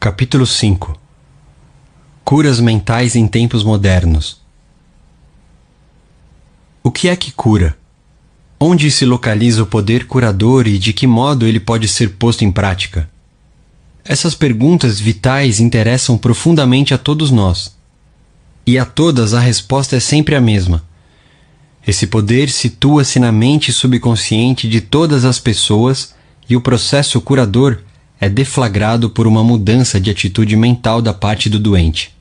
Capítulo 5 Curas mentais em tempos modernos. O que é que cura? Onde se localiza o poder curador e de que modo ele pode ser posto em prática? Essas perguntas vitais interessam profundamente a todos nós. E a todas a resposta é sempre a mesma. Esse poder situa-se na mente subconsciente de todas as pessoas e o processo curador é deflagrado por uma mudança de atitude mental da parte do doente.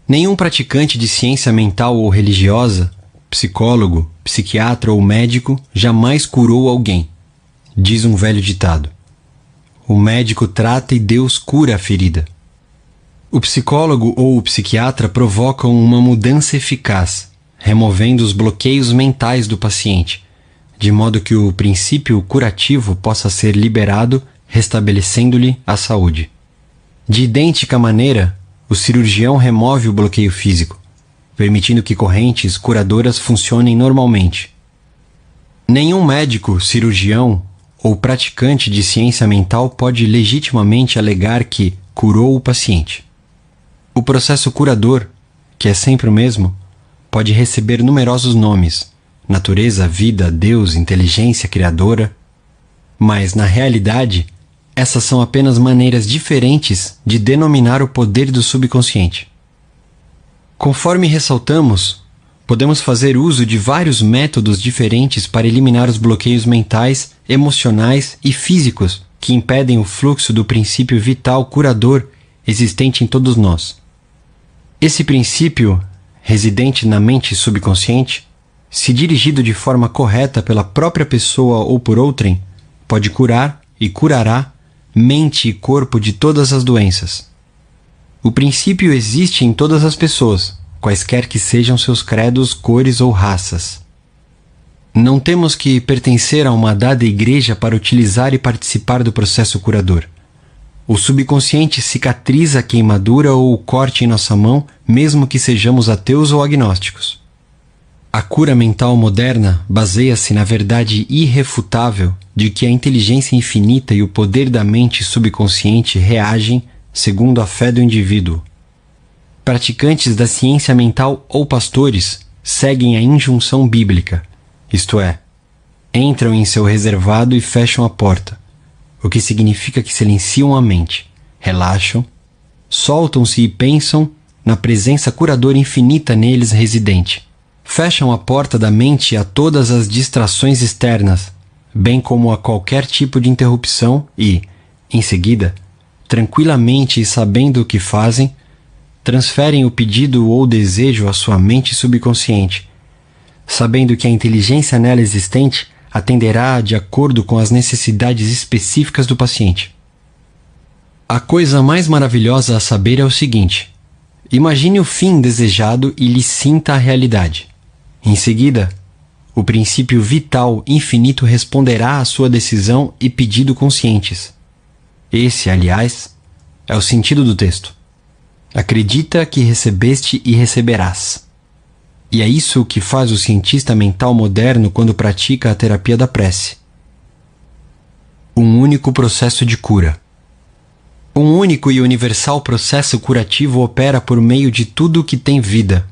Nenhum praticante de ciência mental ou religiosa, psicólogo, psiquiatra ou médico jamais curou alguém, diz um velho ditado. O médico trata e Deus cura a ferida. O psicólogo ou o psiquiatra provocam uma mudança eficaz, removendo os bloqueios mentais do paciente, de modo que o princípio curativo possa ser liberado, restabelecendo-lhe a saúde. De idêntica maneira, o cirurgião remove o bloqueio físico, permitindo que correntes curadoras funcionem normalmente. Nenhum médico, cirurgião ou praticante de ciência mental pode legitimamente alegar que curou o paciente. O processo curador, que é sempre o mesmo, pode receber numerosos nomes: natureza, vida, Deus, inteligência criadora. Mas, na realidade, essas são apenas maneiras diferentes de denominar o poder do subconsciente. Conforme ressaltamos, podemos fazer uso de vários métodos diferentes para eliminar os bloqueios mentais, emocionais e físicos que impedem o fluxo do princípio vital curador existente em todos nós. Esse princípio, residente na mente subconsciente, se dirigido de forma correta pela própria pessoa ou por outrem, pode curar e curará mente e corpo de todas as doenças. O princípio existe em todas as pessoas, quaisquer que sejam seus credos, cores ou raças. Não temos que pertencer a uma dada igreja para utilizar e participar do processo curador. O subconsciente cicatriza a queimadura ou o corte em nossa mão, mesmo que sejamos ateus ou agnósticos. A cura mental moderna baseia-se na verdade irrefutável de que a inteligência infinita e o poder da mente subconsciente reagem segundo a fé do indivíduo. Praticantes da ciência mental ou pastores seguem a injunção bíblica, isto é, entram em seu reservado e fecham a porta, o que significa que silenciam a mente, relaxam, soltam-se e pensam na presença curadora infinita neles residente. Fecham a porta da mente a todas as distrações externas, bem como a qualquer tipo de interrupção e, em seguida, tranquilamente e sabendo o que fazem, transferem o pedido ou desejo à sua mente subconsciente, sabendo que a inteligência nela existente atenderá de acordo com as necessidades específicas do paciente. A coisa mais maravilhosa a saber é o seguinte: imagine o fim desejado e lhe sinta a realidade. Em seguida, o princípio vital infinito responderá à sua decisão e pedido conscientes. Esse, aliás, é o sentido do texto. Acredita que recebeste e receberás. E é isso que faz o cientista mental moderno quando pratica a terapia da prece. Um único processo de cura. Um único e universal processo curativo opera por meio de tudo o que tem vida.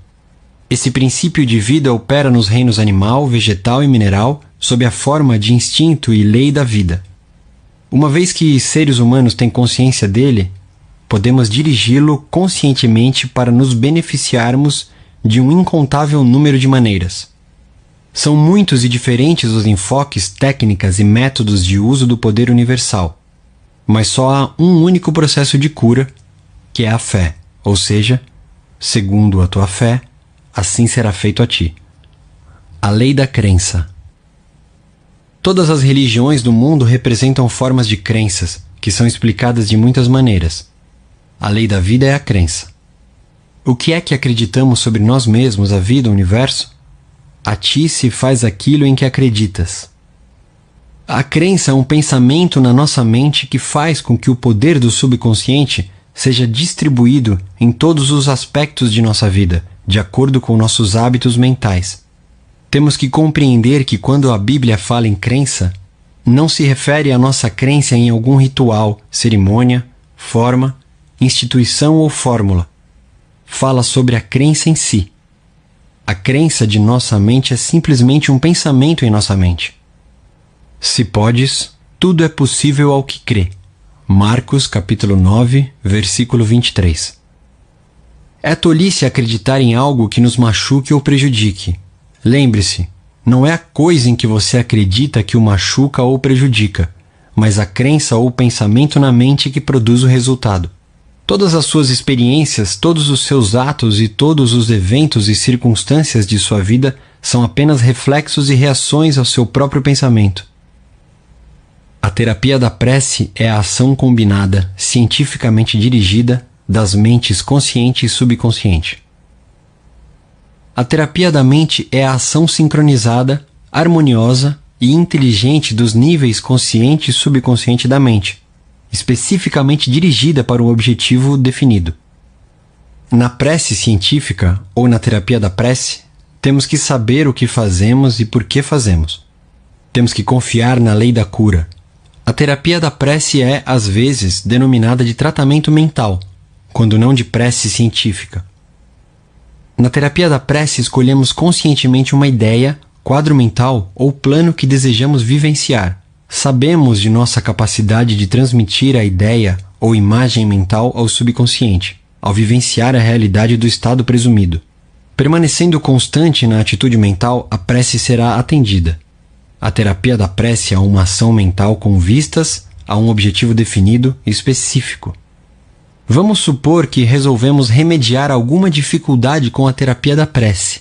Esse princípio de vida opera nos reinos animal, vegetal e mineral sob a forma de instinto e lei da vida. Uma vez que seres humanos têm consciência dele, podemos dirigi-lo conscientemente para nos beneficiarmos de um incontável número de maneiras. São muitos e diferentes os enfoques, técnicas e métodos de uso do poder universal, mas só há um único processo de cura, que é a fé, ou seja, segundo a tua fé, assim será feito a ti. A lei da crença. Todas as religiões do mundo representam formas de crenças, que são explicadas de muitas maneiras. A lei da vida é a crença. O que é que acreditamos sobre nós mesmos, a vida, o universo? A ti se faz aquilo em que acreditas. A crença é um pensamento na nossa mente que faz com que o poder do subconsciente seja distribuído em todos os aspectos de nossa vida, de acordo com nossos hábitos mentais. Temos que compreender que quando a Bíblia fala em crença, não se refere à nossa crença em algum ritual, cerimônia, forma, instituição ou fórmula. Fala sobre a crença em si. A crença de nossa mente é simplesmente um pensamento em nossa mente. Se podes, tudo é possível ao que crê. Marcos capítulo 9, versículo 23. É tolice acreditar em algo que nos machuque ou prejudique. Lembre-se, não é a coisa em que você acredita que o machuca ou prejudica, mas a crença ou pensamento na mente que produz o resultado. Todas as suas experiências, todos os seus atos e todos os eventos e circunstâncias de sua vida são apenas reflexos e reações ao seu próprio pensamento. A terapia da prece é a ação combinada, cientificamente dirigida, das mentes consciente e subconsciente. A terapia da mente é a ação sincronizada, harmoniosa e inteligente dos níveis consciente e subconsciente da mente, especificamente dirigida para um objetivo definido. Na prece científica, ou na terapia da prece, temos que saber o que fazemos e por que fazemos. Temos que confiar na lei da cura. A terapia da prece é, às vezes, denominada de tratamento mental, quando não de prece científica. Na terapia da prece, escolhemos conscientemente uma ideia, quadro mental ou plano que desejamos vivenciar. Sabemos de nossa capacidade de transmitir a ideia ou imagem mental ao subconsciente, ao vivenciar a realidade do estado presumido. Permanecendo constante na atitude mental, a prece será atendida. A terapia da prece é uma ação mental com vistas a um objetivo definido e específico. Vamos supor que resolvemos remediar alguma dificuldade com a terapia da prece.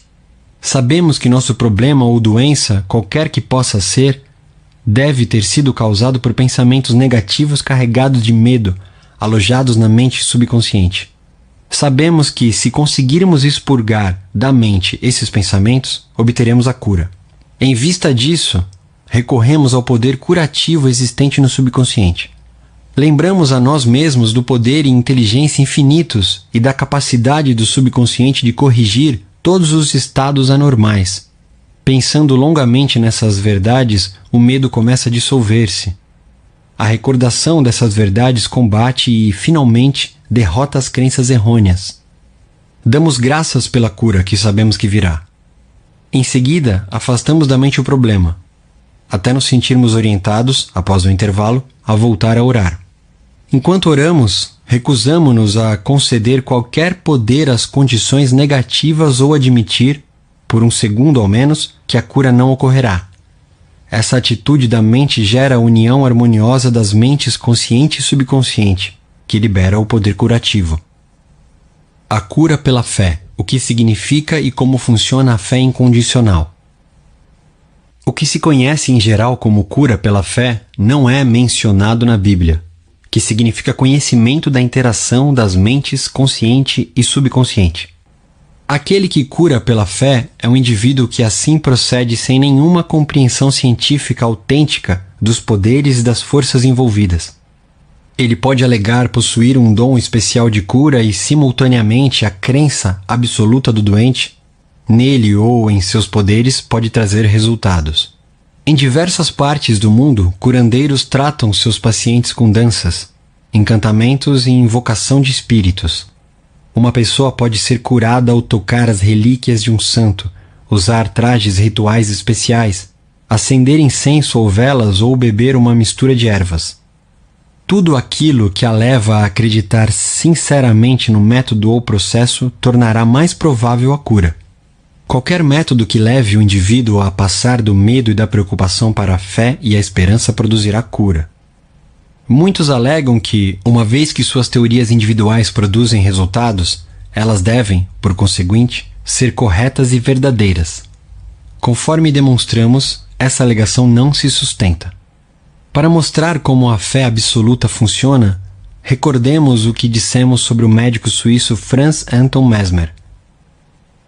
Sabemos que nosso problema ou doença, qualquer que possa ser, deve ter sido causado por pensamentos negativos carregados de medo, alojados na mente subconsciente. Sabemos que, se conseguirmos expurgar da mente esses pensamentos, obteremos a cura. Em vista disso, recorremos ao poder curativo existente no subconsciente. Lembramos a nós mesmos do poder e inteligência infinitos e da capacidade do subconsciente de corrigir todos os estados anormais. Pensando longamente nessas verdades, o medo começa a dissolver-se. A recordação dessas verdades combate e, finalmente, derrota as crenças errôneas. Damos graças pela cura que sabemos que virá. Em seguida, afastamos da mente o problema, até nos sentirmos orientados, após o intervalo, a voltar a orar. Enquanto oramos, recusamo-nos a conceder qualquer poder às condições negativas ou admitir, por um segundo ao menos, que a cura não ocorrerá. Essa atitude da mente gera a união harmoniosa das mentes consciente e subconsciente, que libera o poder curativo. A cura pela fé. O que significa e como funciona a fé incondicional. O que se conhece em geral como cura pela fé não é mencionado na Bíblia, que significa conhecimento da interação das mentes consciente e subconsciente. Aquele que cura pela fé é um indivíduo que assim procede sem nenhuma compreensão científica autêntica dos poderes e das forças envolvidas. Ele pode alegar possuir um dom especial de cura e, simultaneamente, a crença absoluta do doente, nele ou em seus poderes, pode trazer resultados. Em diversas partes do mundo, curandeiros tratam seus pacientes com danças, encantamentos e invocação de espíritos. Uma pessoa pode ser curada ao tocar as relíquias de um santo, usar trajes rituais especiais, acender incenso ou velas ou beber uma mistura de ervas. Tudo aquilo que a leva a acreditar sinceramente no método ou processo tornará mais provável a cura. Qualquer método que leve o indivíduo a passar do medo e da preocupação para a fé e a esperança produzirá cura. Muitos alegam que, uma vez que suas teorias individuais produzem resultados, elas devem, por conseguinte, ser corretas e verdadeiras. Conforme demonstramos, essa alegação não se sustenta. Para mostrar como a fé absoluta funciona, recordemos o que dissemos sobre o médico suíço Franz Anton Mesmer.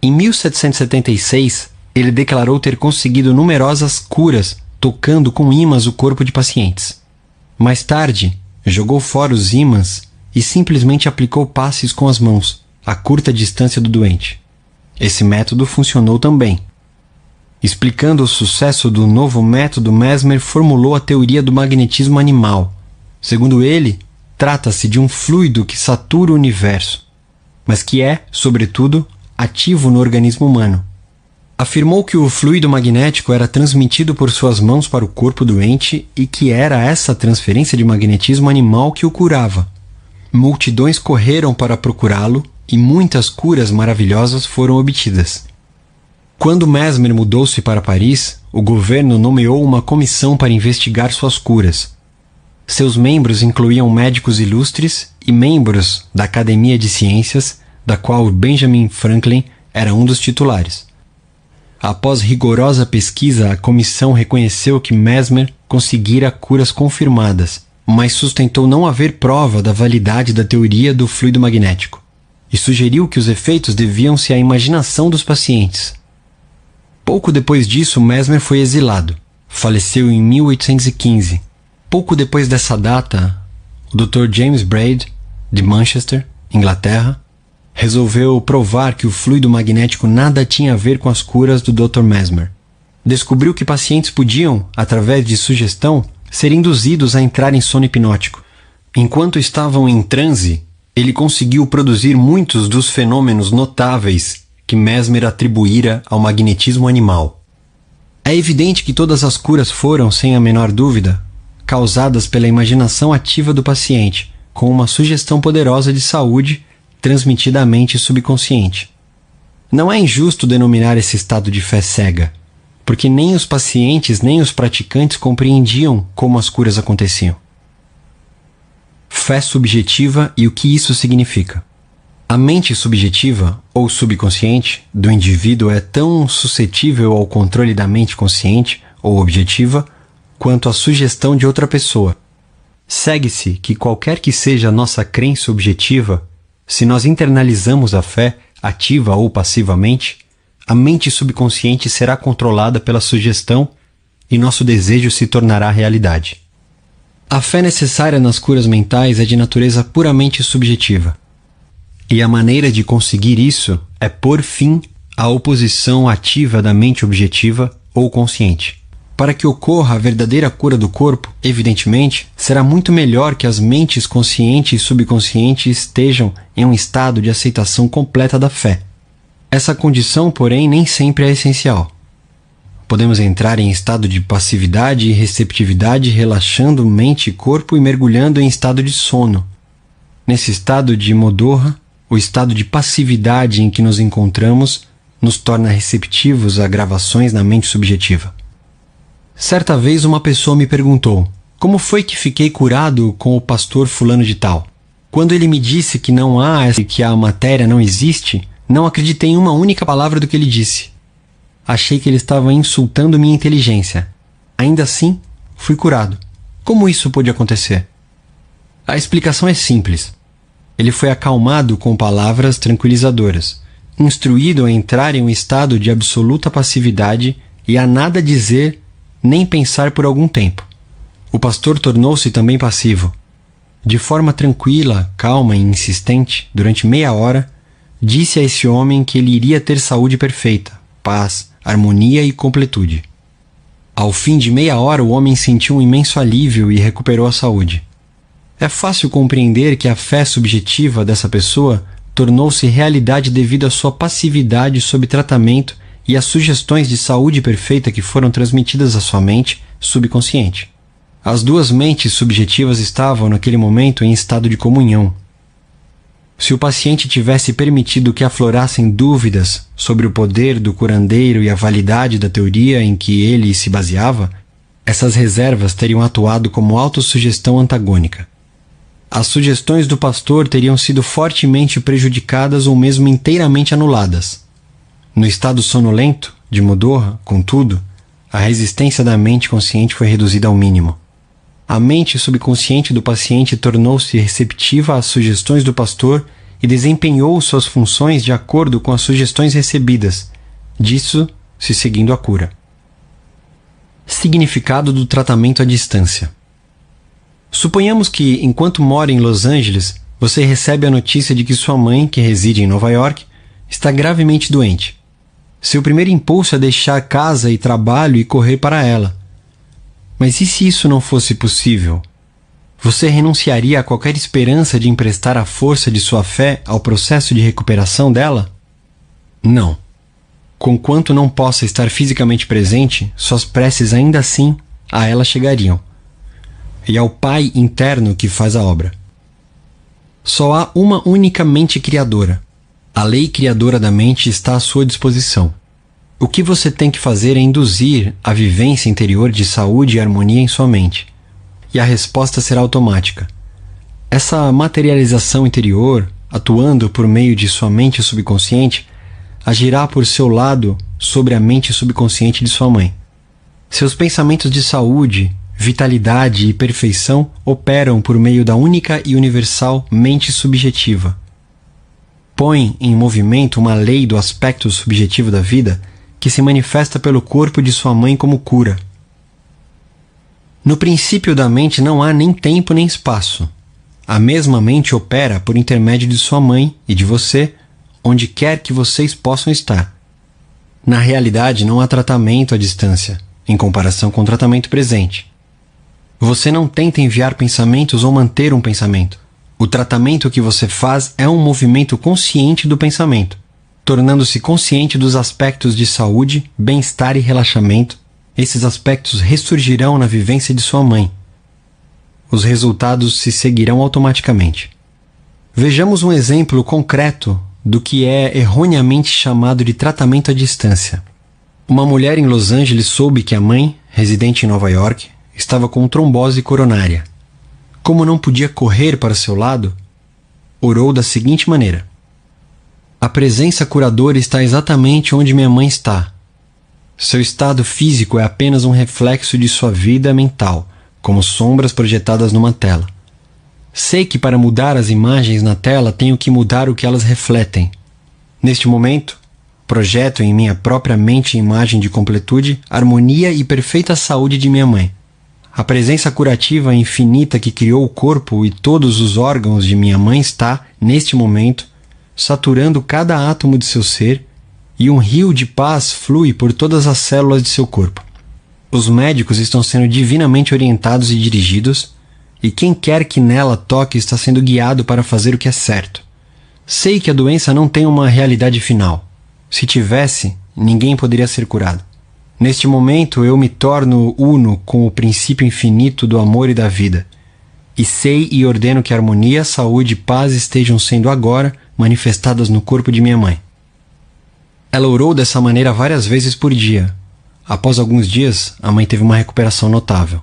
Em 1776, ele declarou ter conseguido numerosas curas tocando com ímãs o corpo de pacientes. Mais tarde, jogou fora os ímãs e simplesmente aplicou passes com as mãos, a curta distância do doente. Esse método funcionou também. Explicando o sucesso do novo método, Mesmer formulou a teoria do magnetismo animal. Segundo ele, trata-se de um fluido que satura o universo, mas que é, sobretudo, ativo no organismo humano. Afirmou que o fluido magnético era transmitido por suas mãos para o corpo doente e que era essa transferência de magnetismo animal que o curava. Multidões correram para procurá-lo e muitas curas maravilhosas foram obtidas. Quando Mesmer mudou-se para Paris, o governo nomeou uma comissão para investigar suas curas. Seus membros incluíam médicos ilustres e membros da Academia de Ciências, da qual Benjamin Franklin era um dos titulares. Após rigorosa pesquisa, a comissão reconheceu que Mesmer conseguira curas confirmadas, mas sustentou não haver prova da validade da teoria do fluido magnético, e sugeriu que os efeitos deviam-se à imaginação dos pacientes. Pouco depois disso, Mesmer foi exilado. Faleceu em 1815. Pouco depois dessa data, o Dr. James Braid, de Manchester, Inglaterra, resolveu provar que o fluido magnético nada tinha a ver com as curas do Dr. Mesmer. Descobriu que pacientes podiam, através de sugestão, ser induzidos a entrar em sono hipnótico. Enquanto estavam em transe, ele conseguiu produzir muitos dos fenômenos notáveis que Mesmer atribuíra ao magnetismo animal. É evidente que todas as curas foram, sem a menor dúvida, causadas pela imaginação ativa do paciente, com uma sugestão poderosa de saúde transmitida à mente subconsciente. Não é injusto denominar esse estado de fé cega, porque nem os pacientes nem os praticantes compreendiam como as curas aconteciam. Fé subjetiva e o que isso significa. A mente subjetiva, ou subconsciente, do indivíduo é tão suscetível ao controle da mente consciente, ou objetiva, quanto a sugestão de outra pessoa. Segue-se que qualquer que seja a nossa crença objetiva, se nós internalizamos a fé, ativa ou passivamente, a mente subconsciente será controlada pela sugestão e nosso desejo se tornará realidade. A fé necessária nas curas mentais é de natureza puramente subjetiva. E a maneira de conseguir isso é pôr fim à oposição ativa da mente objetiva ou consciente. Para que ocorra a verdadeira cura do corpo, evidentemente, será muito melhor que as mentes consciente e subconsciente estejam em um estado de aceitação completa da fé. Essa condição, porém, nem sempre é essencial. Podemos entrar em estado de passividade e receptividade relaxando mente e corpo e mergulhando em estado de sono. Nesse estado de modorra, o estado de passividade em que nos encontramos nos torna receptivos a gravações na mente subjetiva. Certa vez uma pessoa me perguntou: como foi que fiquei curado com o pastor fulano de tal? Quando ele me disse que não há, que a matéria não existe, não acreditei em uma única palavra do que ele disse. Achei que ele estava insultando minha inteligência. Ainda assim, fui curado. Como isso pôde acontecer? A explicação é simples. Ele foi acalmado com palavras tranquilizadoras, instruído a entrar em um estado de absoluta passividade e a nada dizer nem pensar por algum tempo. O pastor tornou-se também passivo. De forma tranquila, calma e insistente, durante meia hora, disse a esse homem que ele iria ter saúde perfeita, paz, harmonia e completude. Ao fim de meia hora, o homem sentiu um imenso alívio e recuperou a saúde. É fácil compreender que a fé subjetiva dessa pessoa tornou-se realidade devido à sua passividade sob tratamento e às sugestões de saúde perfeita que foram transmitidas à sua mente subconsciente. As duas mentes subjetivas estavam, naquele momento, em estado de comunhão. Se o paciente tivesse permitido que aflorassem dúvidas sobre o poder do curandeiro e a validade da teoria em que ele se baseava, essas reservas teriam atuado como autossugestão antagônica. As sugestões do pastor teriam sido fortemente prejudicadas ou mesmo inteiramente anuladas. No estado sonolento, de modorra, contudo, a resistência da mente consciente foi reduzida ao mínimo. A mente subconsciente do paciente tornou-se receptiva às sugestões do pastor e desempenhou suas funções de acordo com as sugestões recebidas, disso se seguindo a cura. Significado do tratamento à distância. Suponhamos que, enquanto mora em Los Angeles, você recebe a notícia de que sua mãe, que reside em Nova York, está gravemente doente. Seu primeiro impulso é deixar casa e trabalho e correr para ela. Mas e se isso não fosse possível? você renunciaria a qualquer esperança de emprestar a força de sua fé ao processo de recuperação dela? Não. Conquanto não possa estar fisicamente presente, suas preces ainda assim a ela chegariam. E ao Pai interno que faz a obra. Só há uma única mente criadora. A lei criadora da mente está à sua disposição. O que você tem que fazer é induzir a vivência interior de saúde e harmonia em sua mente. E a resposta será automática. Essa materialização interior, atuando por meio de sua mente subconsciente, agirá por seu lado sobre a mente subconsciente de sua mãe. Seus pensamentos de saúde, vitalidade e perfeição operam por meio da única e universal mente subjetiva. Põe em movimento uma lei do aspecto subjetivo da vida que se manifesta pelo corpo de sua mãe como cura. No princípio da mente não há nem tempo nem espaço. A mesma mente opera por intermédio de sua mãe e de você, onde quer que vocês possam estar. Na realidade, não há tratamento à distância, em comparação com o tratamento presente. Você não tenta enviar pensamentos ou manter um pensamento. O tratamento que você faz é um movimento consciente do pensamento, tornando-se consciente dos aspectos de saúde, bem-estar e relaxamento. Esses aspectos ressurgirão na vivência de sua mãe. Os resultados se seguirão automaticamente. Vejamos um exemplo concreto do que é erroneamente chamado de tratamento à distância. Uma mulher em Los Angeles soube que a mãe, residente em Nova York, estava com trombose coronária. Como não podia correr para seu lado, orou da seguinte maneira: a presença curadora está exatamente onde minha mãe está. Seu estado físico é apenas um reflexo de sua vida mental, como sombras projetadas numa tela. Sei que para mudar as imagens na tela tenho que mudar o que elas refletem. Neste momento, projeto em minha própria mente a imagem de completude, harmonia e perfeita saúde de minha mãe. A presença curativa infinita que criou o corpo e todos os órgãos de minha mãe está, neste momento, saturando cada átomo de seu ser, e um rio de paz flui por todas as células de seu corpo. Os médicos estão sendo divinamente orientados e dirigidos, e quem quer que nela toque está sendo guiado para fazer o que é certo. Sei que a doença não tem uma realidade final. Se tivesse, ninguém poderia ser curado. Neste momento, eu me torno uno com o princípio infinito do amor e da vida. E sei e ordeno que harmonia, saúde e paz estejam sendo agora manifestadas no corpo de minha mãe. Ela orou dessa maneira várias vezes por dia. Após alguns dias, a mãe teve uma recuperação notável.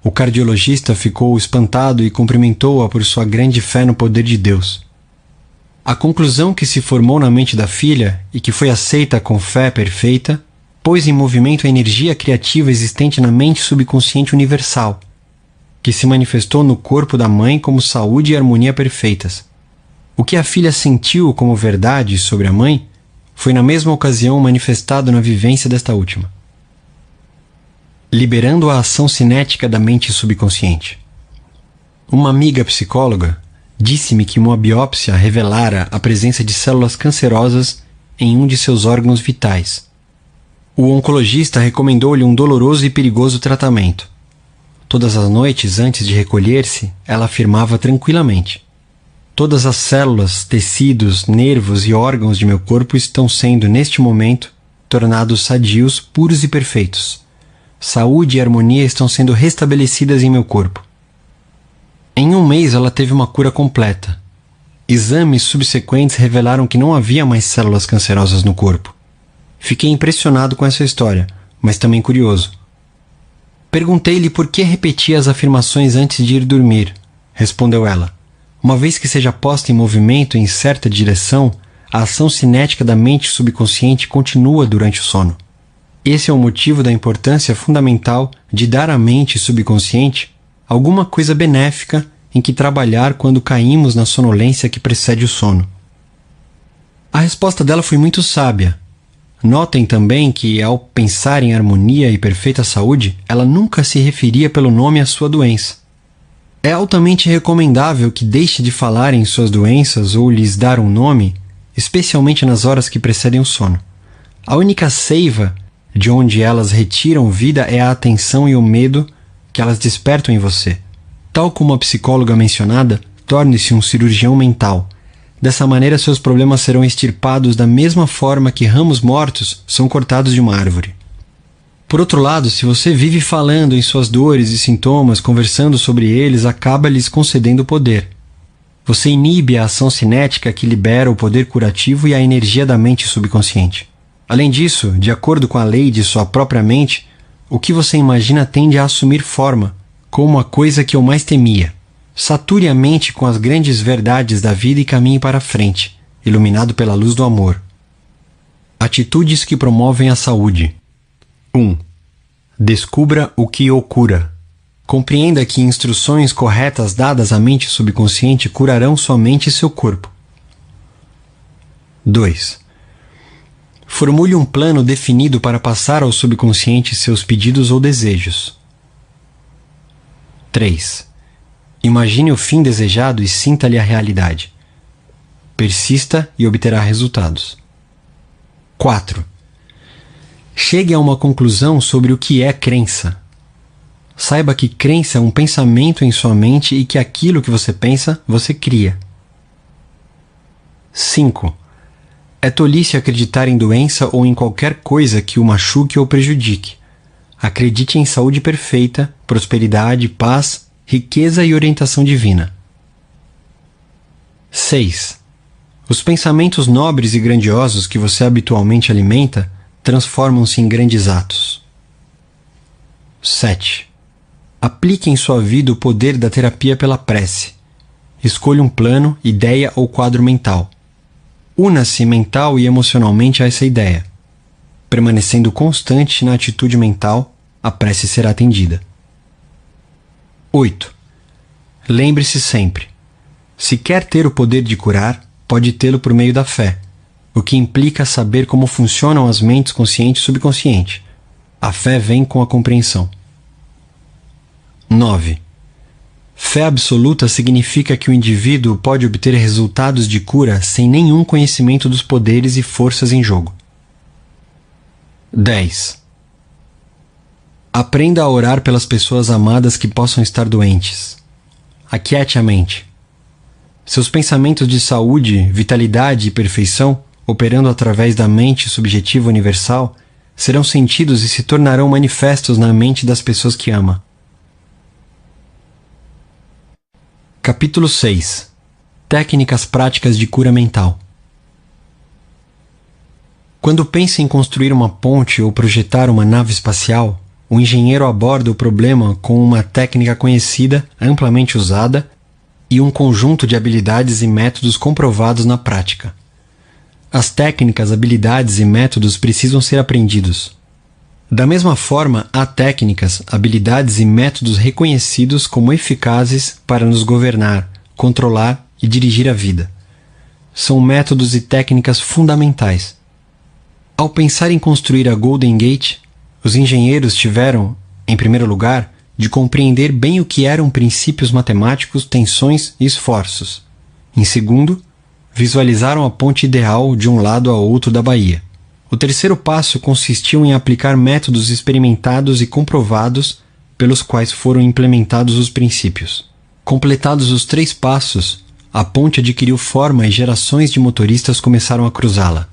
O cardiologista ficou espantado e cumprimentou-a por sua grande fé no poder de Deus. A conclusão que se formou na mente da filha e que foi aceita com fé perfeita pôs em movimento a energia criativa existente na mente subconsciente universal, que se manifestou no corpo da mãe como saúde e harmonia perfeitas. O que a filha sentiu como verdade sobre a mãe foi na mesma ocasião manifestado na vivência desta última, liberando a ação cinética da mente subconsciente. Uma amiga psicóloga disse-me que uma biópsia revelara a presença de células cancerosas em um de seus órgãos vitais. O oncologista recomendou-lhe um doloroso e perigoso tratamento. Todas as noites, antes de recolher-se, ela afirmava tranquilamente: todas as células, tecidos, nervos e órgãos de meu corpo estão sendo, neste momento, tornados sadios, puros e perfeitos. Saúde e harmonia estão sendo restabelecidas em meu corpo. Em um mês ela teve uma cura completa. Exames subsequentes revelaram que não havia mais células cancerosas no corpo. Fiquei impressionado com essa história, mas também curioso. Perguntei-lhe por que repetia as afirmações antes de ir dormir. Respondeu ela: uma vez que seja posta em movimento em certa direção, a ação cinética da mente subconsciente continua durante o sono. Esse é o motivo da importância fundamental de dar à mente subconsciente alguma coisa benéfica em que trabalhar quando caímos na sonolência que precede o sono. A resposta dela foi muito sábia. Notem também que, ao pensar em harmonia e perfeita saúde, ela nunca se referia pelo nome à sua doença. É altamente recomendável que deixe de falar em suas doenças ou lhes dar um nome, especialmente nas horas que precedem o sono. A única seiva de onde elas retiram vida é a atenção e o medo que elas despertam em você. Tal como a psicóloga mencionada, torne-se um cirurgião mental. Dessa maneira, seus problemas serão extirpados da mesma forma que ramos mortos são cortados de uma árvore. Por outro lado, se você vive falando em suas dores e sintomas, conversando sobre eles, acaba lhes concedendo poder. Você inibe a ação cinética que libera o poder curativo e a energia da mente subconsciente. Além disso, de acordo com a lei de sua própria mente, o que você imagina tende a assumir forma, como a coisa que eu mais temia. Sature a mente com as grandes verdades da vida e caminhe para a frente, iluminado pela luz do amor. Atitudes que promovem a saúde. 1. Descubra o que o cura. Compreenda que instruções corretas dadas à mente subconsciente curarão sua mente e seu corpo. 2. Formule um plano definido para passar ao subconsciente seus pedidos ou desejos. 3. Imagine o fim desejado e sinta-lhe a realidade. Persista e obterá resultados. 4. Chegue a uma conclusão sobre o que é crença. Saiba que crença é um pensamento em sua mente e que aquilo que você pensa, você cria. 5. É tolice acreditar em doença ou em qualquer coisa que o machuque ou prejudique. Acredite em saúde perfeita, prosperidade, paz, riqueza e orientação divina. 6. Os pensamentos nobres e grandiosos que você habitualmente alimenta transformam-se em grandes atos. 7. Aplique em sua vida o poder da terapia pela prece. Escolha um plano, ideia ou quadro mental. Una-se mental e emocionalmente a essa ideia. Permanecendo constante na atitude mental, a prece será atendida. 8. Lembre-se sempre: se quer ter o poder de curar, pode tê-lo por meio da fé, o que implica saber como funcionam as mentes consciente e subconsciente. A fé vem com a compreensão. 9. Fé absoluta significa que o indivíduo pode obter resultados de cura sem nenhum conhecimento dos poderes e forças em jogo. 10. Aprenda a orar pelas pessoas amadas que possam estar doentes. Aquiete a mente. Seus pensamentos de saúde, vitalidade e perfeição, operando através da mente subjetiva universal, serão sentidos e se tornarão manifestos na mente das pessoas que ama. Capítulo 6. Técnicas práticas de cura mental. Quando pensa em construir uma ponte ou projetar uma nave espacial, o engenheiro aborda o problema com uma técnica conhecida, amplamente usada, e um conjunto de habilidades e métodos comprovados na prática. As técnicas, habilidades e métodos precisam ser aprendidos. Da mesma forma, há técnicas, habilidades e métodos reconhecidos como eficazes para nos governar, controlar e dirigir a vida. São métodos e técnicas fundamentais. Ao pensar em construir a Golden Gate, os engenheiros tiveram, em primeiro lugar, de compreender bem o que eram princípios matemáticos, tensões e esforços. Em segundo, visualizaram a ponte ideal de um lado a outro da baía. O terceiro passo consistiu em aplicar métodos experimentados e comprovados pelos quais foram implementados os princípios. Completados os 3 passos, a ponte adquiriu forma e gerações de motoristas começaram a cruzá-la.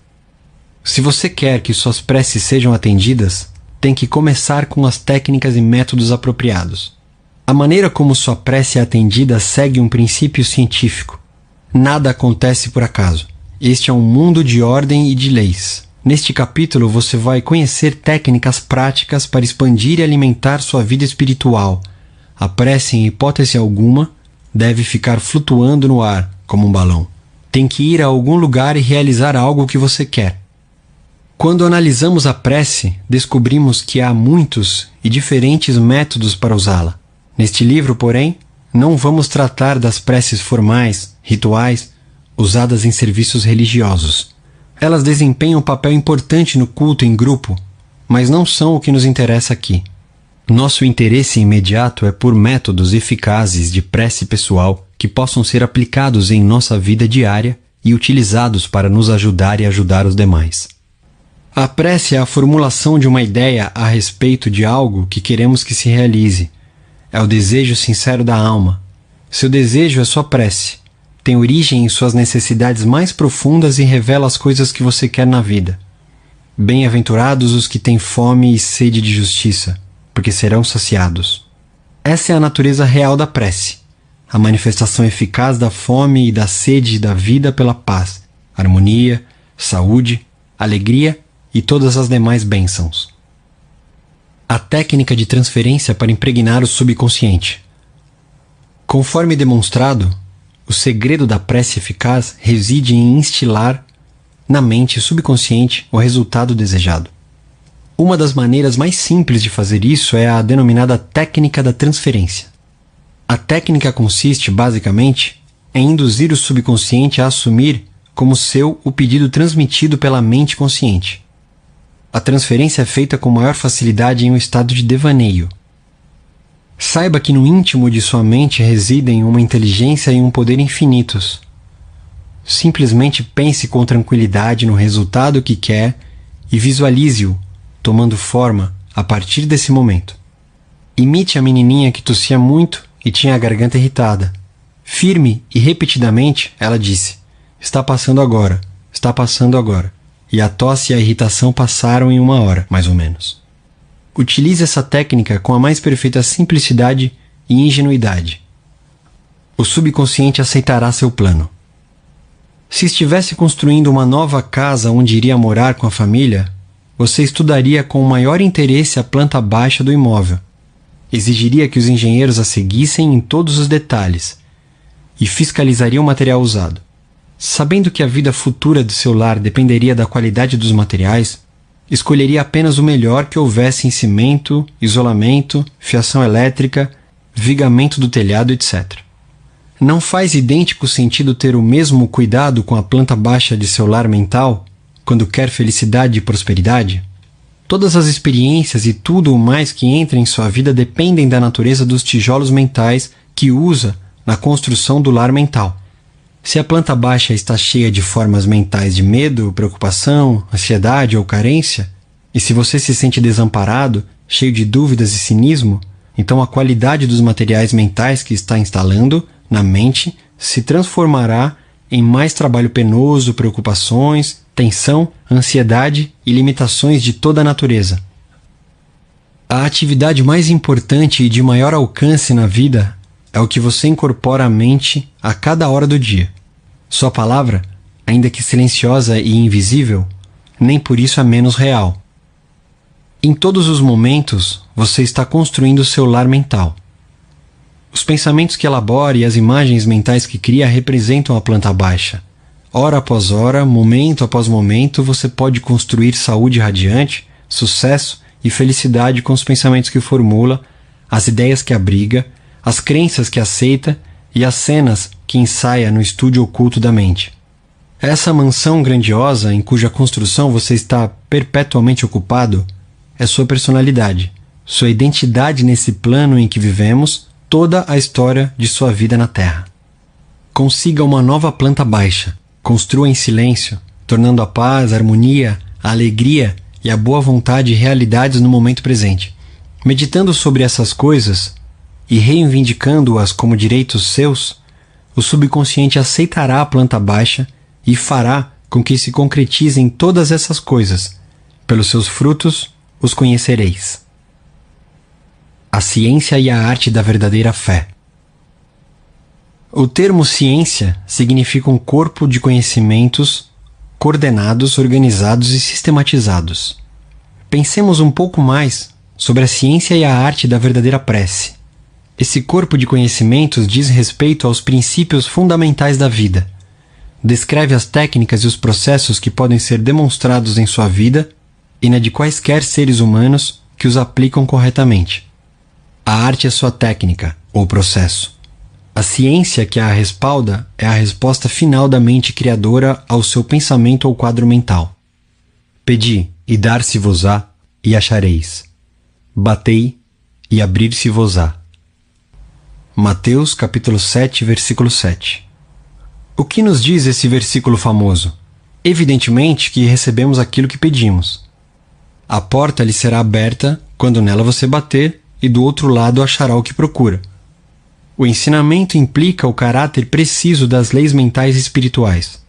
Se você quer que suas preces sejam atendidas, tem que começar com as técnicas e métodos apropriados. A maneira como sua prece é atendida segue um princípio científico. Nada acontece por acaso. Este é um mundo de ordem e de leis. Neste capítulo você vai conhecer técnicas práticas para expandir e alimentar sua vida espiritual. A prece, em hipótese alguma, deve ficar flutuando no ar, como um balão. Tem que ir a algum lugar e realizar algo que você quer. Quando analisamos a prece, descobrimos que há muitos e diferentes métodos para usá-la. Neste livro, porém, não vamos tratar das preces formais, rituais, usadas em serviços religiosos. Elas desempenham um papel importante no culto em grupo, mas não são o que nos interessa aqui. Nosso interesse imediato é por métodos eficazes de prece pessoal que possam ser aplicados em nossa vida diária e utilizados para nos ajudar e ajudar os demais. A prece é a formulação de uma ideia a respeito de algo que queremos que se realize. É o desejo sincero da alma. Seu desejo é sua prece. Tem origem em suas necessidades mais profundas e revela as coisas que você quer na vida. Bem-aventurados os que têm fome e sede de justiça, porque serão saciados. Essa é a natureza real da prece, a manifestação eficaz da fome e da sede da vida pela paz, harmonia, saúde, alegria e todas as demais bênçãos. A técnica de transferência para impregnar o subconsciente. Conforme demonstrado, o segredo da prece eficaz reside em instilar na mente subconsciente o resultado desejado. Uma das maneiras mais simples de fazer isso é a denominada técnica da transferência. A técnica consiste, basicamente, em induzir o subconsciente a assumir como seu o pedido transmitido pela mente consciente. A transferência é feita com maior facilidade em um estado de devaneio. Saiba que no íntimo de sua mente residem uma inteligência e um poder infinitos. Simplesmente pense com tranquilidade no resultado que quer e visualize-o tomando forma a partir desse momento. Imite a menininha que tossia muito e tinha a garganta irritada. Firme e repetidamente, ela disse: "Está passando agora, está passando agora." E a tosse e a irritação passaram em 1 hora, mais ou menos. Utilize essa técnica com a mais perfeita simplicidade e ingenuidade. O subconsciente aceitará seu plano. Se estivesse construindo uma nova casa onde iria morar com a família, você estudaria com o maior interesse a planta baixa do imóvel. Exigiria que os engenheiros a seguissem em todos os detalhes e fiscalizaria o material usado. Sabendo que a vida futura do seu lar dependeria da qualidade dos materiais, escolheria apenas o melhor que houvesse em cimento, isolamento, fiação elétrica, vigamento do telhado, etc. Não faz idêntico sentido ter o mesmo cuidado com a planta baixa de seu lar mental quando quer felicidade e prosperidade? Todas as experiências e tudo o mais que entra em sua vida dependem da natureza dos tijolos mentais que usa na construção do lar mental. Se a planta baixa está cheia de formas mentais de medo, preocupação, ansiedade ou carência, e se você se sente desamparado, cheio de dúvidas e cinismo, então a qualidade dos materiais mentais que está instalando na mente se transformará em mais trabalho penoso, preocupações, tensão, ansiedade e limitações de toda a natureza. A atividade mais importante e de maior alcance na vida é o que você incorpora à mente a cada hora do dia. Sua palavra, ainda que silenciosa e invisível, nem por isso é menos real. Em todos os momentos, você está construindo seu lar mental. Os pensamentos que elabora e as imagens mentais que cria representam a planta baixa. Hora após hora, momento após momento, você pode construir saúde radiante, sucesso e felicidade com os pensamentos que formula, as ideias que abriga, as crenças que aceita e as cenas que ensaia no estúdio oculto da mente. Essa mansão grandiosa em cuja construção você está perpetuamente ocupado é sua personalidade, sua identidade nesse plano em que vivemos, toda a história de sua vida na Terra. Consiga uma nova planta baixa, construa em silêncio, tornando a paz, a harmonia, a alegria e a boa vontade realidades no momento presente. Meditando sobre essas coisas e reivindicando-as como direitos seus, o subconsciente aceitará a planta baixa e fará com que se concretizem todas essas coisas. Pelos seus frutos os conhecereis. A ciência e a arte da verdadeira fé. O termo ciência significa um corpo de conhecimentos coordenados, organizados e sistematizados. Pensemos um pouco mais sobre a ciência e a arte da verdadeira prece. Esse corpo de conhecimentos diz respeito aos princípios fundamentais da vida. Descreve as técnicas e os processos que podem ser demonstrados em sua vida e na de quaisquer seres humanos que os aplicam corretamente. A arte é sua técnica, ou processo. A ciência que a respalda é a resposta final da mente criadora ao seu pensamento ou quadro mental. Pedi, e dar-se-vos-á, e achareis. Batei, e abrir-se-vos-á. Mateus capítulo 7, versículo 7. O que nos diz esse versículo famoso? Evidentemente que recebemos aquilo que pedimos. A porta lhe será aberta quando nela você bater e do outro lado achará o que procura. O ensinamento implica o caráter preciso das leis mentais e espirituais.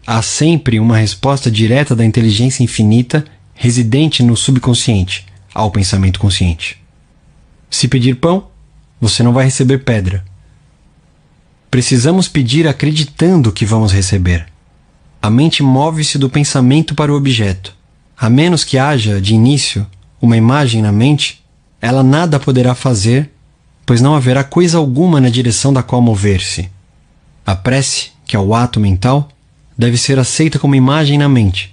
Há sempre uma resposta direta da inteligência infinita residente no subconsciente ao pensamento consciente. Se pedir pão, você não vai receber pedra. Precisamos pedir acreditando que vamos receber. A mente move-se do pensamento para o objeto. A menos que haja, de início, uma imagem na mente, ela nada poderá fazer, pois não haverá coisa alguma na direção da qual mover-se. A prece, que é o ato mental, deve ser aceita como imagem na mente,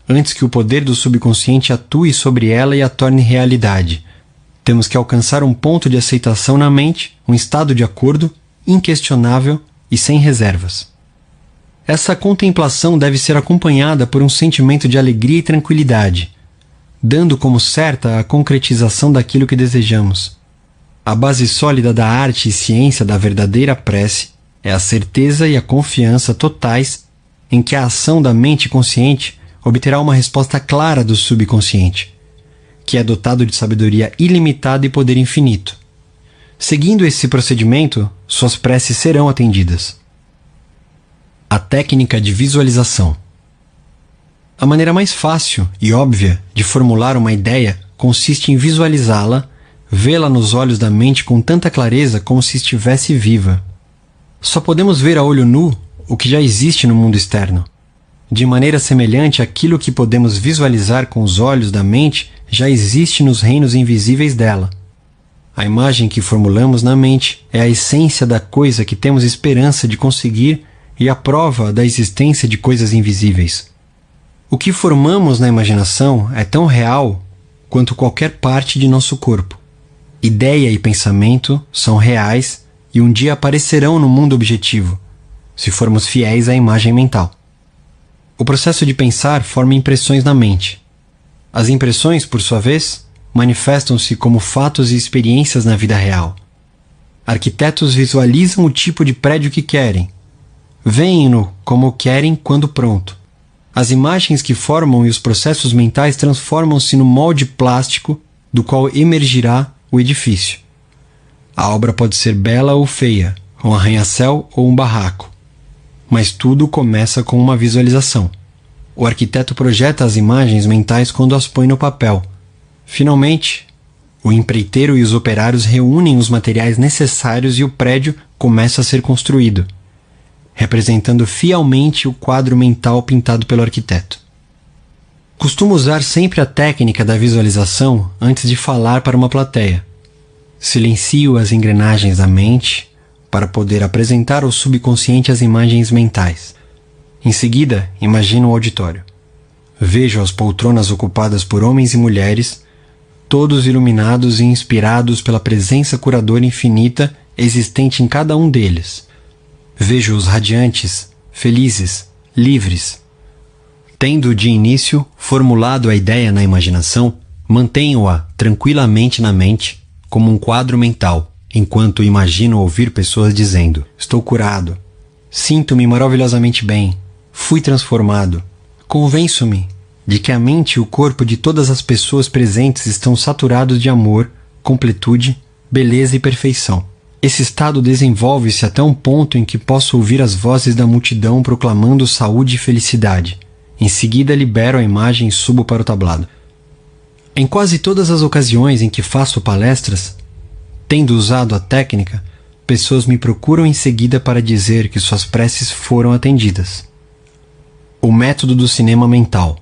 antes que o poder do subconsciente atue sobre ela e a torne realidade. Temos que alcançar um ponto de aceitação na mente, um estado de acordo, inquestionável e sem reservas. Essa contemplação deve ser acompanhada por um sentimento de alegria e tranquilidade, dando como certa a concretização daquilo que desejamos. A base sólida da arte e ciência da verdadeira prece é a certeza e a confiança totais em que a ação da mente consciente obterá uma resposta clara do subconsciente, que é dotado de sabedoria ilimitada e poder infinito. Seguindo esse procedimento, suas preces serão atendidas. A técnica de visualização. A maneira mais fácil e óbvia de formular uma ideia consiste em visualizá-la, vê-la nos olhos da mente com tanta clareza como se estivesse viva. Só podemos ver a olho nu o que já existe no mundo externo. De maneira semelhante, aquilo que podemos visualizar com os olhos da mente já existe nos reinos invisíveis dela. A imagem que formulamos na mente é a essência da coisa que temos esperança de conseguir e a prova da existência de coisas invisíveis. O que formamos na imaginação é tão real quanto qualquer parte de nosso corpo. Ideia e pensamento são reais e um dia aparecerão no mundo objetivo, se formos fiéis à imagem mental. O processo de pensar forma impressões na mente. As impressões, por sua vez, manifestam-se como fatos e experiências na vida real. Arquitetos visualizam o tipo de prédio que querem. Veem-no como querem quando pronto. As imagens que formam e os processos mentais transformam-se no molde plástico do qual emergirá o edifício. A obra pode ser bela ou feia, um arranha-céu ou um barraco. Mas tudo começa com uma visualização. O arquiteto projeta as imagens mentais quando as põe no papel. Finalmente, o empreiteiro e os operários reúnem os materiais necessários e o prédio começa a ser construído, representando fielmente o quadro mental pintado pelo arquiteto. Costumo usar sempre a técnica da visualização antes de falar para uma plateia. Silencio as engrenagens da mente para poder apresentar ao subconsciente as imagens mentais. Em seguida, imagino o auditório. Vejo as poltronas ocupadas por homens e mulheres, todos iluminados e inspirados pela presença curadora infinita existente em cada um deles. Vejo-os radiantes, felizes, livres. Tendo de início formulado a ideia na imaginação, mantenho-a tranquilamente na mente como um quadro mental, enquanto imagino ouvir pessoas dizendo: estou curado, sinto-me maravilhosamente bem, fui transformado. Convenço-me de que a mente e o corpo de todas as pessoas presentes estão saturados de amor, completude, beleza e perfeição. Esse estado desenvolve-se até um ponto em que posso ouvir as vozes da multidão proclamando saúde e felicidade. Em seguida, libero a imagem e subo para o tablado. Em quase todas as ocasiões em que faço palestras, tendo usado a técnica, pessoas me procuram em seguida para dizer que suas preces foram atendidas. O método do cinema mental.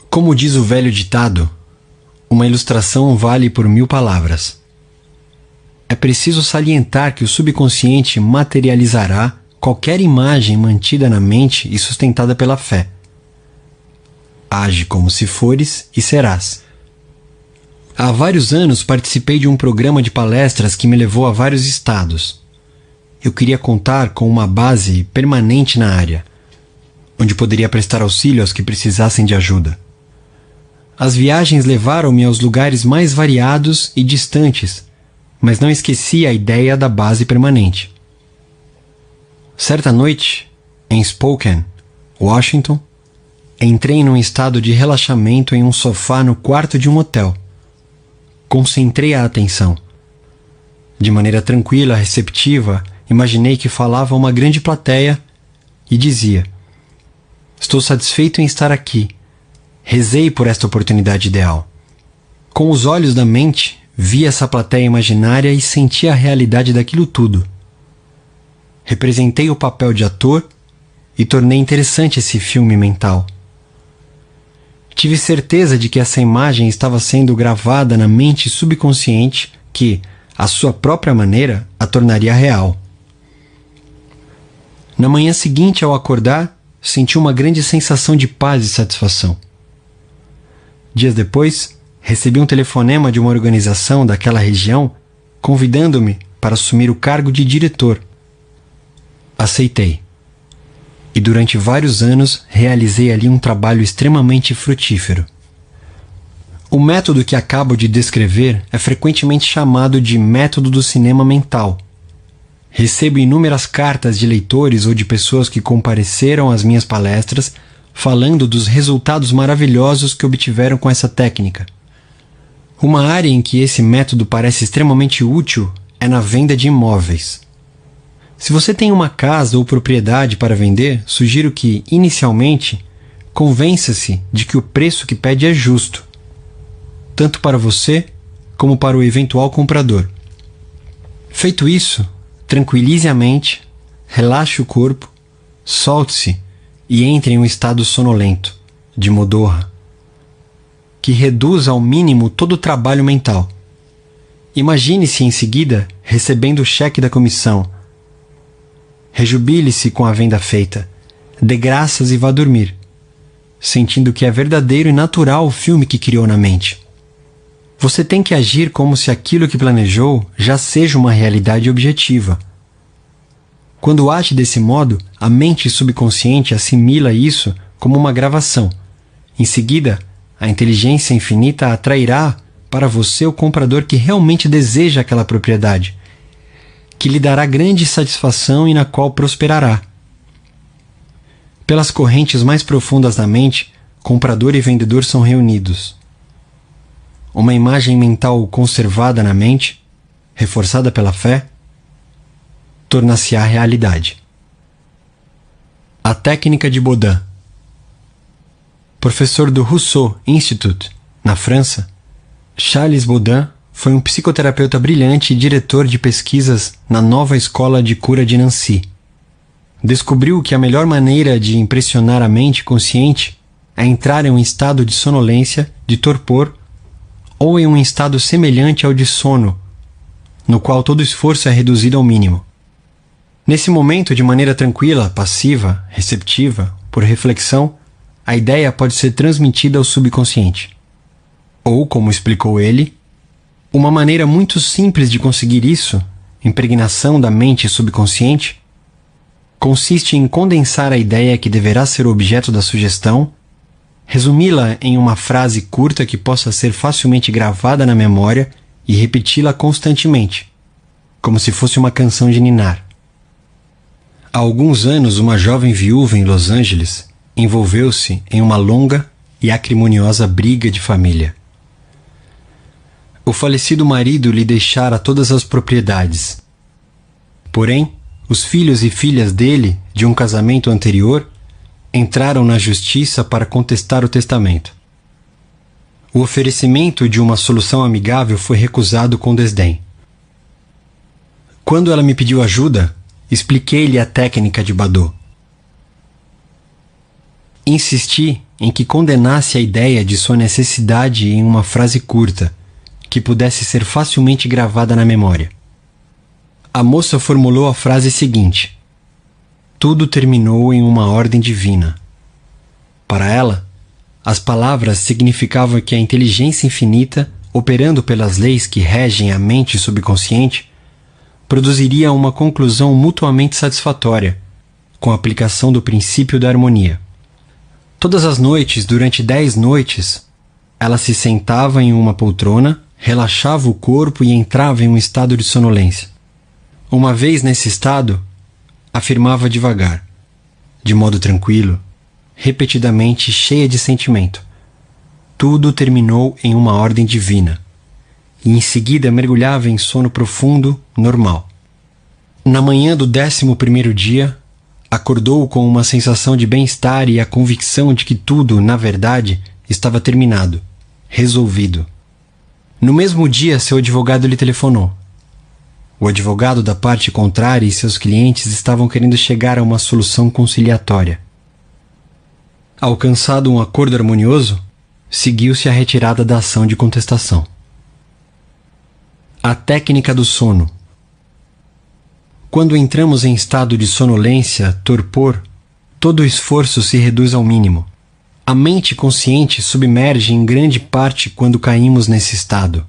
Como diz o velho ditado, uma ilustração vale por 1000 palavras. É preciso salientar que o subconsciente materializará qualquer imagem mantida na mente e sustentada pela fé. Age como se fores e serás. Há vários anos participei de um programa de palestras que me levou a vários estados. Eu queria contar com uma base permanente na área, onde poderia prestar auxílio aos que precisassem de ajuda. As viagens levaram-me aos lugares mais variados e distantes, mas não esqueci a ideia da base permanente. Certa noite, em Spokane, Washington, entrei num estado de relaxamento em um sofá no quarto de um hotel. Concentrei a atenção. De maneira tranquila, receptiva, imaginei que falava a uma grande plateia e dizia: estou satisfeito em estar aqui. Rezei por esta oportunidade ideal. Com os olhos da mente, vi essa plateia imaginária e senti a realidade daquilo tudo. Representei o papel de ator e tornei interessante esse filme mental. Tive certeza de que essa imagem estava sendo gravada na mente subconsciente que, à sua própria maneira, a tornaria real. Na manhã seguinte, ao acordar, senti uma grande sensação de paz e satisfação. Dias depois, recebi um telefonema de uma organização daquela região convidando-me para assumir o cargo de diretor. Aceitei. E durante vários anos realizei ali um trabalho extremamente frutífero. O método que acabo de descrever é frequentemente chamado de método do cinema mental. Recebo inúmeras cartas de leitores ou de pessoas que compareceram às minhas palestras falando dos resultados maravilhosos que obtiveram com essa técnica. Uma área em que esse método parece extremamente útil é na venda de imóveis. Se você tem uma casa ou propriedade para vender, sugiro que, inicialmente, convença-se de que o preço que pede é justo, tanto para você como para o eventual comprador. Feito isso, tranquilize a mente, relaxe o corpo, solte-se e entre em um estado sonolento, de modorra, que reduza ao mínimo todo o trabalho mental. Imagine-se em seguida recebendo o cheque da comissão. Rejubile-se com a venda feita, dê graças e vá dormir, sentindo que é verdadeiro e natural o filme que criou na mente. Você tem que agir como se aquilo que planejou já seja uma realidade objetiva. Quando age desse modo, a mente subconsciente assimila isso como uma gravação. Em seguida, a inteligência infinita atrairá para você o comprador que realmente deseja aquela propriedade, que lhe dará grande satisfação e na qual prosperará. Pelas correntes mais profundas da mente, comprador e vendedor são reunidos. Uma imagem mental conservada na mente, reforçada pela fé, torna-se-á realidade. A técnica de Baudin. Professor do Rousseau Institute, na França, Charles Baudin foi um psicoterapeuta brilhante e diretor de pesquisas na nova escola de cura de Nancy. Descobriu que a melhor maneira de impressionar a mente consciente é entrar em um estado de sonolência, de torpor, ou em um estado semelhante ao de sono, no qual todo esforço é reduzido ao mínimo. Nesse momento, de maneira tranquila, passiva, receptiva, por reflexão, a ideia pode ser transmitida ao subconsciente. Ou, como explicou ele, uma maneira muito simples de conseguir isso, impregnação da mente subconsciente, consiste em condensar a ideia que deverá ser o objeto da sugestão, resumi-la em uma frase curta que possa ser facilmente gravada na memória e repeti-la constantemente, como se fosse uma canção de ninar. Há alguns anos, uma jovem viúva em Los Angeles envolveu-se em uma longa e acrimoniosa briga de família. O falecido marido lhe deixara todas as propriedades. Porém, os filhos e filhas dele, de um casamento anterior, entraram na justiça para contestar o testamento. O oferecimento de uma solução amigável foi recusado com desdém. Quando ela me pediu ajuda, expliquei-lhe a técnica de Baudin. Insisti em que condenasse a ideia de sua necessidade em uma frase curta, que pudesse ser facilmente gravada na memória. A moça formulou a frase seguinte: tudo terminou em uma ordem divina. Para ela, as palavras significavam que a inteligência infinita, operando pelas leis que regem a mente subconsciente, produziria uma conclusão mutuamente satisfatória, com a aplicação do princípio da harmonia. Todas as noites, durante 10 noites, ela se sentava em uma poltrona, relaxava o corpo e entrava em um estado de sonolência. Uma vez nesse estado, afirmava devagar, de modo tranquilo, repetidamente cheia de sentimento: tudo terminou em uma ordem divina. e em seguida mergulhava em sono profundo, normal. Na manhã do 11º dia, acordou com uma sensação de bem-estar e a convicção de que tudo, na verdade, estava terminado, resolvido. No mesmo dia, seu advogado lhe telefonou. O advogado da parte contrária e seus clientes estavam querendo chegar a uma solução conciliatória. Alcançado um acordo harmonioso, seguiu-se a retirada da ação de contestação. A técnica do sono. Quando entramos em estado de sonolência, torpor, todo o esforço se reduz ao mínimo. A mente consciente submerge em grande parte quando caímos nesse estado.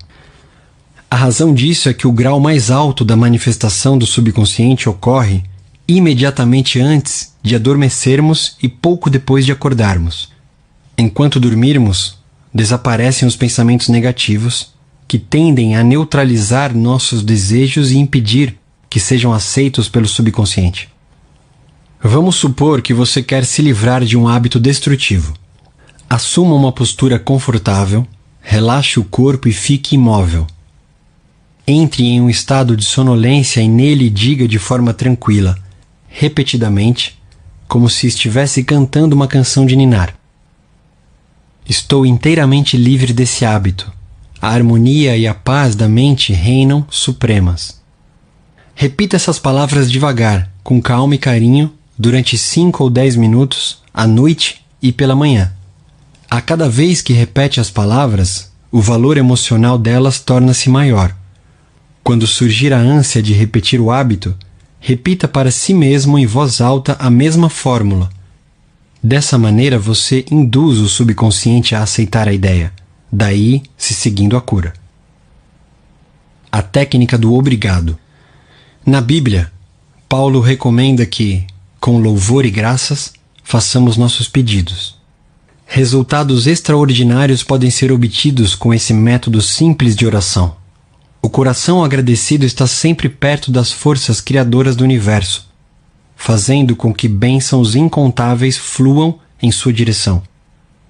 A razão disso é que o grau mais alto da manifestação do subconsciente ocorre imediatamente antes de adormecermos e pouco depois de acordarmos. Enquanto dormirmos, desaparecem os pensamentos negativos, que tendem a neutralizar nossos desejos e impedir que sejam aceitos pelo subconsciente. Vamos supor que você quer se livrar de um hábito destrutivo. Assuma uma postura confortável, relaxe o corpo e fique imóvel. Entre em um estado de sonolência e nele diga de forma tranquila, repetidamente, como se estivesse cantando uma canção de ninar: estou inteiramente livre desse hábito. A harmonia e a paz da mente reinam supremas. Repita essas palavras devagar, com calma e carinho, durante 5 ou 10 minutos, à noite e pela manhã. A cada vez que repete as palavras, o valor emocional delas torna-se maior. Quando surgir a ânsia de repetir o hábito, repita para si mesmo em voz alta a mesma fórmula. Dessa maneira você induz o subconsciente a aceitar a ideia, daí se seguindo a cura. A técnica do obrigado. Na Bíblia, Paulo recomenda que, com louvor e graças, façamos nossos pedidos. Resultados extraordinários podem ser obtidos com esse método simples de oração. O coração agradecido está sempre perto das forças criadoras do universo, fazendo com que bênçãos incontáveis fluam em sua direção,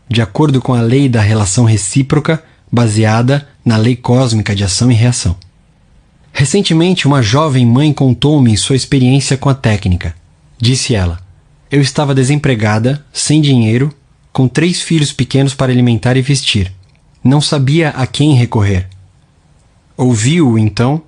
de acordo com a lei da relação recíproca baseada na lei cósmica de ação e reação. Recentemente, uma jovem mãe contou-me sua experiência com a técnica. Disse ela: eu estava desempregada, sem dinheiro, com 3 filhos pequenos para alimentar e vestir. Não sabia a quem recorrer. Ouviu, então,